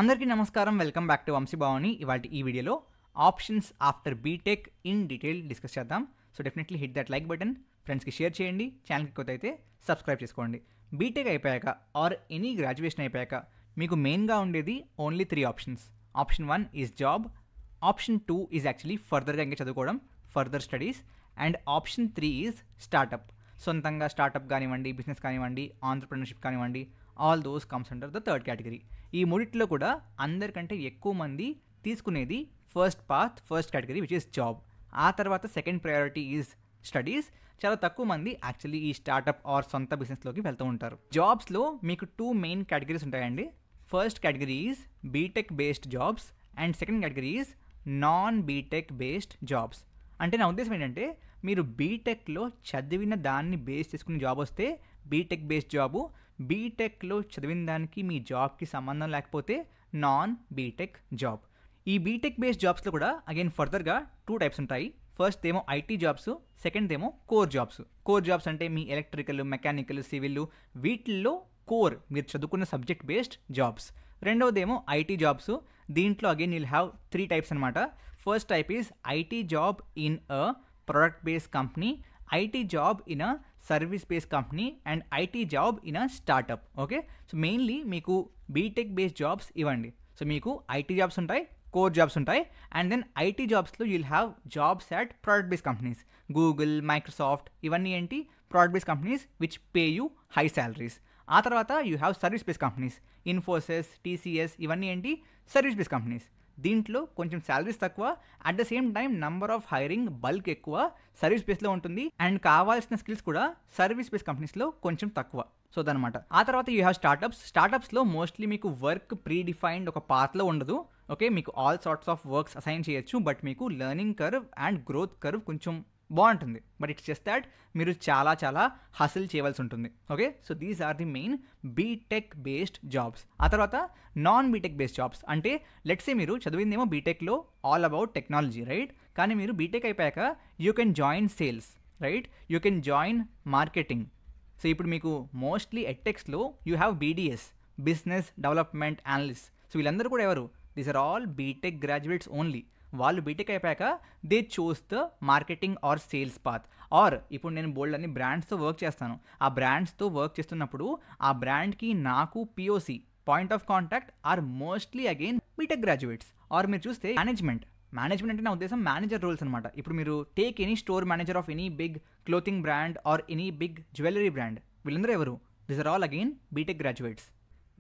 అందరికీ నమస్కారం. Welcome back to Vamshi Bhavani. ఇవాల్టి ఈ వీడియోలో options after BTech in detail discuss చేద్దాం. So definitely hit that like button, ఫ్రెండ్స్కి షేర్ చేయండి, ఛానల్కి కొత్త అయితే సబ్స్క్రైబ్ చేసుకోండి. బీటెక్ అయిపోయాక ఆర్ ఎనీ గ్రాడ్యుయేషన్ అయిపోయాక మీకు మెయిన్గా ఉండేది only 3 options. Option 1 is job, option 2 is actually ఫర్దర్గా ఇంకా చదువుకోవడం, further studies, and option 3 is startup. సొంతంగా స్టార్టప్ కానివ్వండి, బిజినెస్ కానివ్వండి, ఆంటర్‌ప్రెన్యూర్‌షిప్ కానివ్వండి, all those comes under the third category. ఈ మూడిట్లో కూడా అందరికంటే ఎక్కువ మంది తీసుకునేది first category which is job. ఆ తర్వాత సెకండ్ ప్రయారిటీ ఈజ్ స్టడీస్. చాలా తక్కువ మంది యాక్చువల్లీ ఈ స్టార్టప్ ఆర్ సొంత బిజినెస్లోకి వెళ్తూ ఉంటారు. జాబ్స్లో మీకు 2 మెయిన్ కేటగిరీస్ ఉంటాయండి. First category is BTech based jobs and second category is non BTech based jobs. అంటే నా ఉద్దేశం ఏంటంటే మీరు బీటెక్లో చదివిన దాన్ని బేస్ చేసుకుని జాబ్ వస్తే బీటెక్ బేస్డ్ జాబు, బీటెక్లో చదివిన దానికి మీ జాబ్కి సంబంధం లేకపోతే నాన్ బీటెక్ జాబ్. ఈ బీటెక్ బేస్డ్ జాబ్స్లో కూడా అగైన్ ఫర్దర్గా 2 టైప్స్ ఉంటాయి. ఫస్ట్ ఏమో ఐటీ జాబ్స్, సెకండ్ ఏమో కోర్ జాబ్స్. కోర్ జాబ్స్ అంటే మీ ఎలక్ట్రికల్, మెకానికల్, సివిల్ వీటిల్లో కోర్ మీరు చదువుకున్న సబ్జెక్ట్ బేస్డ్ జాబ్స్. రెండవదేమో ఐటీ జాబ్స్. దీంట్లో అగైన్ you'll have 3 టైప్స్ అనమాట. First type is IT job in a product based company, IT job in a service based company and IT job in a startup. Okay, so mainly మీకు BTech based jobs ఇవ్వండి. So మీకు IT jobs ఉంటాయి, core jobs ఉంటాయి, and then IT జాబ్స్లో you'll have jobs at product based companies. Google, Microsoft ఇవన్నీ ఏంటి product based companies which pay you high salaries. ఆ తర్వాత you have service based companies. Infosys, TCS ఇవన్నీ ఏంటి సర్వీస్ బేస్డ్ కంపెనీస్. దీంట్లో కొంచెం శాలరీస్ తక్కువ, at the same time number of hiring bulk ఎక్కువ సర్వీస్ బేస్లో ఉంటుంది, అండ్ కావాల్సిన స్కిల్స్ కూడా సర్వీస్ బేస్డ్ కంపెనీస్లో కొంచెం తక్కువ. సో అదనమాట. ఆ తర్వాత యూ హ్యావ్ స్టార్టప్స్. స్టార్టప్స్లో మోస్ట్లీ మీకు వర్క్ ప్రీ డిఫైన్డ్ ఒక పాత్లో ఉండదు. ఓకే, మీకు all sorts of works assign చేయొచ్చు, బట్ మీకు learning curve and growth curve కొంచెం బాగుంటుంది. బట్ ఇట్స్ జస్ట్ దాట్ మీరు చాలా హసిల్ చేయవలసి ఉంటుంది. Okay, so these are the main BTech based jobs. ఆ తర్వాత నాన్ బీటెక్ బేస్డ్ జాబ్స్ అంటే లెట్స్ సే మీరు చదివిందేమో బీటెక్లో ఆల్ అబౌట్ టెక్నాలజీ, రైట్? కానీ మీరు బీటెక్ అయిపోయాక you can join sales, right? You can join marketing. So ఇప్పుడు మీకు మోస్ట్లీ ఎట్టెక్స్లో you have BDS, business development analyst. So వీళ్ళందరూ కూడా ఎవరు? These are all BTech graduates only. వాళ్ళు బీటెక్ అయిపోయాక they choose the marketing or sales path. Or ఇప్పుడు నేను బోల్డ్ అన్ని బ్రాండ్స్తో వర్క్ చేస్తాను. ఆ బ్రాండ్స్తో వర్క్ చేస్తున్నప్పుడు ఆ బ్రాండ్కి నాకు POC point of contact are mostly again BTech graduates. Or మీరు చూస్తే మేనేజ్మెంట్ అంటే నా ఉద్దేశం మేనేజర్ రోల్స్ అనమాట. ఇప్పుడు మీరు take any store manager of any big clothing brand or any big jewellery brand. వీళ్ళందరూ ఎవరు? These are all again BTech graduates.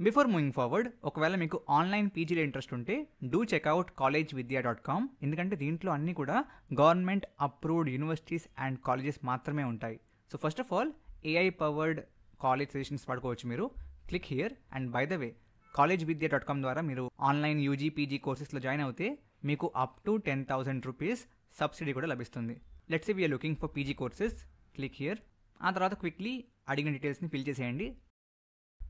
Before moving forward, ఒకవేళ మీకు ఆన్లైన్ పీజీలో ఇంట్రెస్ట్ ఉంటే డూ చెక్అవుట్ collegevidya.com. ఎందుకంటే దీంట్లో అన్నీ కూడా government approved universities and colleges మాత్రమే ఉంటాయి. So first of all AI powered college suggestions పడుకోవచ్చు మీరు. Click here. And by the way collegevidya.com ద్వారా మీరు ఆన్లైన్ యూజీ పీజీ కోర్సెస్లో జాయిన్ అవుతే మీకు అప్ టు 10,000 రూపీస్ సబ్సిడీ కూడా లభిస్తుంది. Let's say we're looking for PG courses. Click here. ఆ తర్వాత క్విక్లీ అడిగిన డీటెయిల్స్ని ఫిల్ చేసేయండి.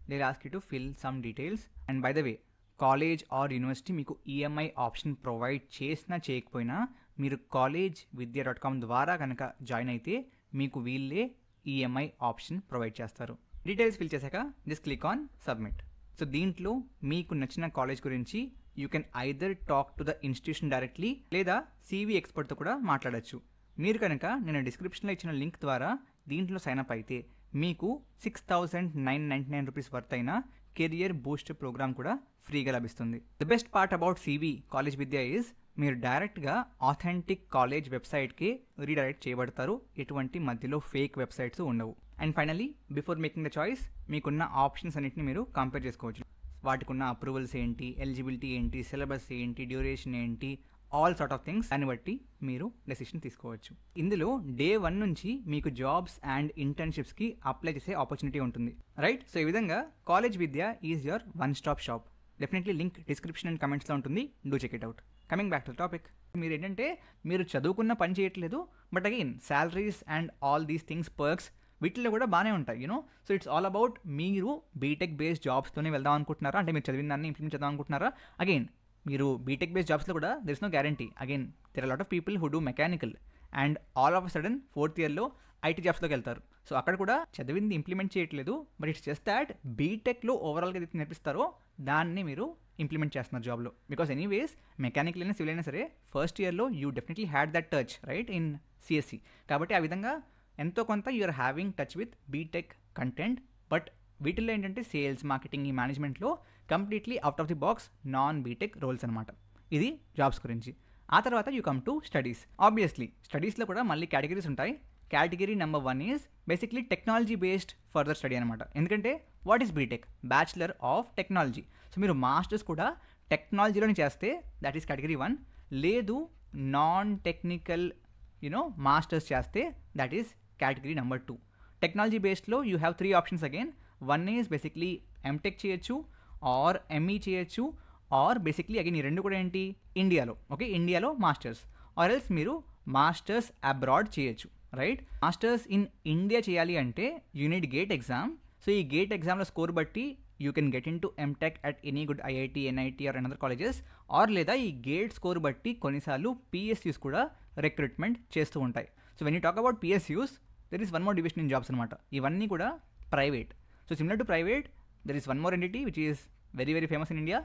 They'll ask you to fill some details. And by the way, college are university మీకు ఈఎంఐ ఆప్షన్ ప్రొవైడ్ చేసినా చేయకపోయినా మీరు collegevidya.com ద్వారా కనుక జాయిన్ అయితే మీకు వీళ్ళే ఈఎంఐ ఆప్షన్ ప్రొవైడ్ చేస్తారు. డీటెయిల్స్ ఫిల్ చేశాక just click on submit. So దీంట్లో మీకు నచ్చిన కాలేజ్ గురించి you can either talk to the institution directly లేదా సివి ఎక్స్పర్ట్తో కూడా మాట్లాడచ్చు. మీరు కనుక నేను డిస్క్రిప్షన్లో ఇచ్చిన లింక్ ద్వారా దీంట్లో సైన్అప్ అయితే మీకు 6,999 రూపీస్ వర్త్ అయిన కెరియర్ బూస్ట్ ప్రోగ్రామ్ కూడా ఫ్రీగా లభిస్తుంది. The best part about CV college Vidya is మీరు డైరెక్ట్గా ఆథెంటిక్ కాలేజ్ వెబ్సైట్కి రీడైరెక్ట్ చేయబడతారు. ఎటువంటి మధ్యలో ఫేక్ వెబ్సైట్స్ ఉండవు. And finally before making the choice మీకున్న ఆప్షన్స్ అన్నింటిని మీరు కంపేర్ చేసుకోవచ్చు. వాటికి ఉన్న అప్రూవల్స్ ఏంటి, ఎలిజిబిలిటీ ఏంటి, సిలబస్ ఏంటి, డ్యూరేషన్ ఏంటి, ఆల్ సార్ట్ ఆఫ్ థింగ్స్. దాన్ని బట్టి మీరు డెసిషన్ తీసుకోవచ్చు. ఇందులో డే 1 నుంచి మీకు జాబ్స్ అండ్ ఇంటర్న్షిప్స్కి అప్లై చేసే ఆపర్చునిటీ ఉంటుంది, రైట్? సో ఈ విధంగా college Vidya is your one stop shop. Definitely link description and కమెంట్స్లో ఉంటుంది. Do check it out. Coming back to the topic, మీరు ఏంటంటే మీరు చదువుకున్న పని చేయట్లేదు, but again salaries and all these things perks వీటిల్లో కూడా బాగానే ఉంటాయి, you know. So it's all about మీరు బీటెక్ బేస్డ్ జాబ్స్తోనే వెళ్దాం అనుకుంటున్నారా, అంటే మీరు చదివిన దాన్ని ఇంప్లిమెంట్ చేద్దాం అనుకుంటున్నారా. అగైన్ మీరు బీటెక్ బేస్డ్ జాబ్స్లో కూడా there is no guarantee. Again there are lot of people who do mechanical and all of a sudden 4th ఇయర్లో ఐటీ జాబ్స్లోకి వెళ్తారు. సో అక్కడ కూడా చదివింది ఇంప్లిమెంట్ చేయట్లేదు, బట్ ఇట్స్ జస్ట్ దాట్ బీటెక్లో ఓవరాల్గా ఏదైతే నేర్పిస్తారో దాన్ని మీరు ఇంప్లిమెంట్ చేస్తున్నారు జాబ్లో. బికాస్ ఎనీవేస్ మెకానికల్ అయినా సివిల్ అయినా సరే ఫస్ట్ ఇయర్లో you definitely had that touch right in CSC. కాబట్టి ఆ విధంగా ఎంతో కొంత you're having touch with BTech content. But వీటిల్లో ఏంటంటే సేల్స్, మార్కెటింగ్, ఈ మేనేజ్మెంట్లో completely out of the box non BTech roles అనమాట. ఇది జాబ్స్ గురించి. ఆ తర్వాత you come to studies. Obviously స్టడీస్లో కూడా మళ్ళీ కేటగిరీస్ ఉంటాయి. Category number 1 is basically technology based further study అనమాట. ఎందుకంటే what is BTech? Bachelor of technology. So మీరు మాస్టర్స్ కూడా టెక్నాలజీలోనే చేస్తే దట్ ఈస్ కేటగిరీ 1. లేదు నాన్ టెక్నికల్ మాస్టర్స్ చేస్తే that is category number 2. Technology బేస్డ్లో you have 3 options again. 1 is basically MTech చేయొచ్చు, ఆర్ ఎంఈ చేయొచ్చు, ఆర్ బేసిక్లీ అగైన్ ఈ రెండు కూడా ఏంటి ఇండియాలో. ఓకే, ఇండియాలో మాస్టర్స్, ఆర్ ఎల్స్ మీరు మాస్టర్స్ అబ్రాడ్ చేయొచ్చు. రైట్, మాస్టర్స్ ఇన్ ఇండియా చేయాలి అంటే you need gate exam. So ఈ గేట్ ఎగ్జామ్లో స్కోర్ బట్టి you can get in to MTech at any good IIT, NIT or another colleges. Or లేదా ఈ gate score బట్టి కొన్నిసార్లు పిఎస్యూస్ కూడా రిక్రూట్మెంట్ చేస్తూ ఉంటాయి. So when you talk about PSUs there is 1 more division in jobs అనమాట. ఇవన్నీ కూడా private. So similar to private there is 1 more entity which is very very famous in India,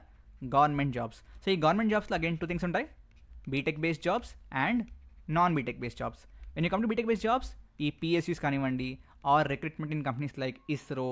government jobs. So ఈ government జాబ్స్లో again 2 things ఉంటాయి, BTech based jobs and non BTech based jobs. When you come to BTech based jobs ఈ PSUs కానివ్వండి or recruitment in companies like ISRO,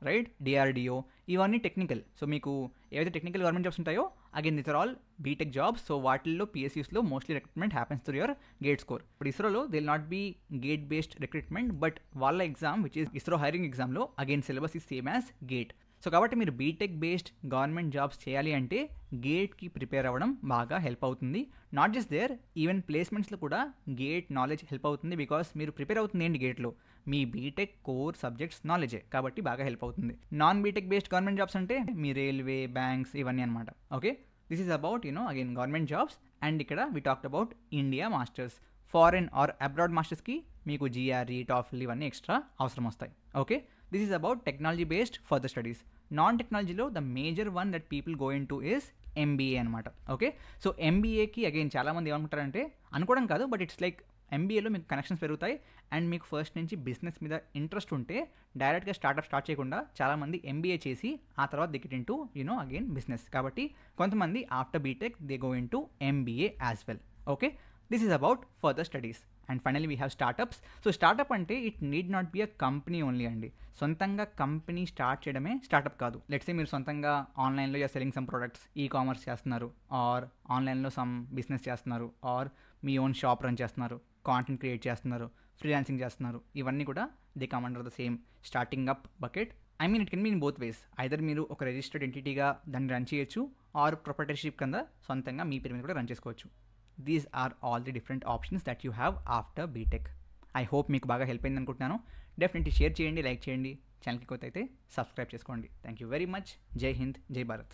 right, DRDO, ఇవన్నీ technical. సో మీకు ఏవైతే technical government jobs ఉంటాయో again this are all BTech jobs. So వాటిల్లో పిఎస్యూస్లో mostly recruitment happens through your GATE score. ఇప్పుడు ఇస్రోలో they will not be GATE based recruitment, but వాళ్ళ exam which is ISRO hiring ఎగ్జామ్లో again syllabus is same as GATE. So కాబట్టి మీరు BTech based government jobs చేయాలి అంటే గేట్కి ప్రిపేర్ అవ్వడం బాగా హెల్ప్ అవుతుంది. నాట్ జస్ట్ దేర్, ఈవెన్ ప్లేస్మెంట్స్లో కూడా గేట్ నాలెడ్జ్ హెల్ప్ అవుతుంది. బికాస్ మీరు ప్రిపేర్ అవుతుంది ఏంటి గేట్లో మీ బీటెక్ కోర్ సబ్జెక్ట్స్ నాలెడ్జే, కాబట్టి బాగా హెల్ప్ అవుతుంది. Non BTech based government jobs అంటే మీ రైల్వే, బ్యాంక్స్ ఇవన్నీ అనమాట. Okay, this is about again government jobs. And ఇక్కడ we talked about India masters. Foreign or abroad మాస్టర్స్కి మీకు జిఆర్ఈ, టాఫిల్ ఇవన్నీ ఎక్స్ట్రా అవసరం వస్తాయి. Okay, this is about technology based further studies. Non టెక్నాలజీలో the major one that people go in to is MBA అనమాట. Okay, so ఎంబీఏకి again చాలామంది ఏమనుకుంటారంటే, అనుకోవడం కాదు బట్ ఇట్స్ లైక్ ఎంబీఏలో మీకు కనెక్షన్స్ పెరుగుతాయి అండ్ మీకు ఫస్ట్ నుంచి బిజినెస్ మీద ఇంట్రెస్ట్ ఉంటే డైరెక్ట్గా స్టార్ట్ చేయకుండా చాలామంది ఎంబీఏ చేసి ఆ తర్వాత they get in to again business. కాబట్టి కొంతమంది after BTech they go in to MBA as well. Okay, this is about further studies. And finally we have startups. So startup అంటే it need not be a company only అండి. సొంతంగా company start చేయడమే startup కాదు. Let's say మీరు సొంతంగా ఆన్లైన్లో you're selling some products, e commerce చేస్తున్నారు, or ఆన్లైన్లో సమ్ బిజినెస్ చేస్తున్నారు, ఆర్ మీ ఓన్ షాప్ రన్ చేస్తున్నారు, కాంటెంట్ క్రియేట్ చేస్తున్నారు, ఫ్రీలాన్సింగ్ చేస్తున్నారు. ఇవన్నీ కూడా they come under the same starting up bucket. I mean it can be in both ways. Either మీరు ఒక రిజిస్టర్డ్ ఎంటిటీగా దాన్ని రన్ చేయొచ్చు, ఆర్ ప్రొప్రైటర్షిప్ కింద సొంతంగా మీ పేరు మీద కూడా రన్ చేసుకోవచ్చు. These are all the different options that you have after BTech. I hope మీకు బాగా హెల్ప్ అయింది అనుకుంటున్నాను. డెఫినెట్లీ షేర్ చేయండి, లైక్ చేయండి, ఛానల్కి కొత్త అయితే సబ్స్క్రైబ్ చేసుకోండి. Thank you very much. జై హింద్, జై భారత్.